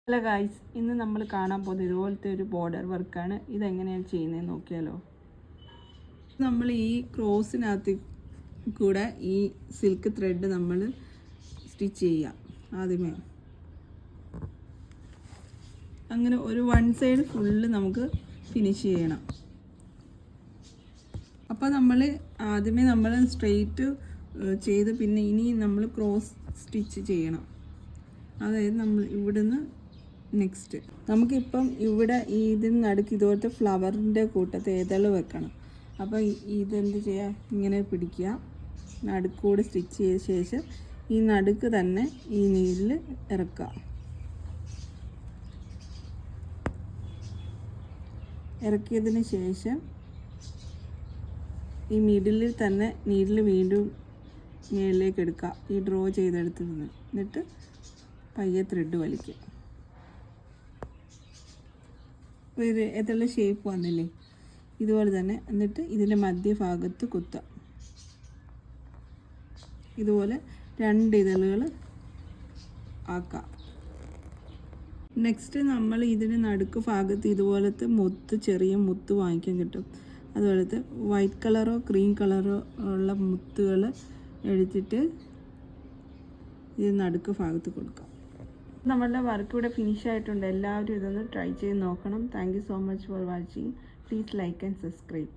Hello guys, ഇന്ന് നമ്മൾ കാണാൻ പോകുന്നത് ഇതുപോലത്തെ ഒരു ബോർഡർ വർക്കാണ്. ഇതെങ്ങനെയാണ് ചെയ്യുന്നതെന്ന് നോക്കിയാലോ. നമ്മൾ ഈ ക്രോസിനകത്ത് കൂടെ ഈ സിൽക്ക് ത്രെഡ് നമ്മൾ സ്റ്റിച്ച് ചെയ്യാം. ആദ്യമേ അങ്ങനെ ഒരു വൺ സൈഡ് ഫുള്ള് നമുക്ക് ഫിനിഷ് ചെയ്യണം. അപ്പോൾ നമ്മൾ ആദ്യമേ സ്ട്രെയിറ്റ് ചെയ്ത് പിന്നെ ഇനി നമ്മൾ ക്രോസ് സ്റ്റിച്ച് ചെയ്യണം. അതായത് നമ്മൾ ഇവിടുന്ന് നെക്സ്റ്റ് നമുക്കിപ്പം ഇവിടെ ഇതിന് നടുക്ക് ഇതുപോലത്തെ ഫ്ലവറിൻ്റെ കൂട്ടത്തെ ഏതള് വെക്കണം. അപ്പോൾ ഇതെന്ത് ചെയ്യുക, ഇങ്ങനെ പിടിക്കുക, നടുക്കൂടെ സ്റ്റിച്ച് ചെയ്ത ശേഷം ഈ നടുക്ക് തന്നെ ഈ നീഡിൽ ഇറക്കുക. ഇറക്കിയതിന് ശേഷം ഈ മിഡിലിൽ തന്നെ നീഡിൽ വീണ്ടും മുകളിലേക്ക് എടുക്കുക, ഈ ഡ്രോ ചെയ്തെടുത്ത് നിന്ന്. എന്നിട്ട് പയ്യെ ത്രെഡ് വലിക്കുക. ഒരു ഏതെല്ലാം ഷേപ്പ് വന്നില്ലേ, ഇതുപോലെ തന്നെ. എന്നിട്ട് ഇതിൻ്റെ മധ്യഭാഗത്ത് കുത്തുക. ഇതുപോലെ 2 ഇതളുകൾ ആക്കാം. നെക്സ്റ്റ് നമ്മൾ ഇതിന് നടുക്ക് ഭാഗത്ത് ഇതുപോലത്തെ മുത്ത്, ചെറിയ മുത്ത് വാങ്ങിക്കാൻ കിട്ടും. അതുപോലത്തെ വൈറ്റ് കളറോ ക്രീം കളറോ ഉള്ള മുത്തുകൾ എടുത്തിട്ട് ഇത് നടുക്ക് ഭാഗത്ത് കൊടുക്കാം. നമ്മളുടെ വർക്ക് ഇവിടെ ഫിനിഷ് ആയിട്ടുണ്ട്. എല്ലാവരും ഇതൊന്ന് ട്രൈ ചെയ്ത് നോക്കണം. Thank you so much for watching. Please like and subscribe.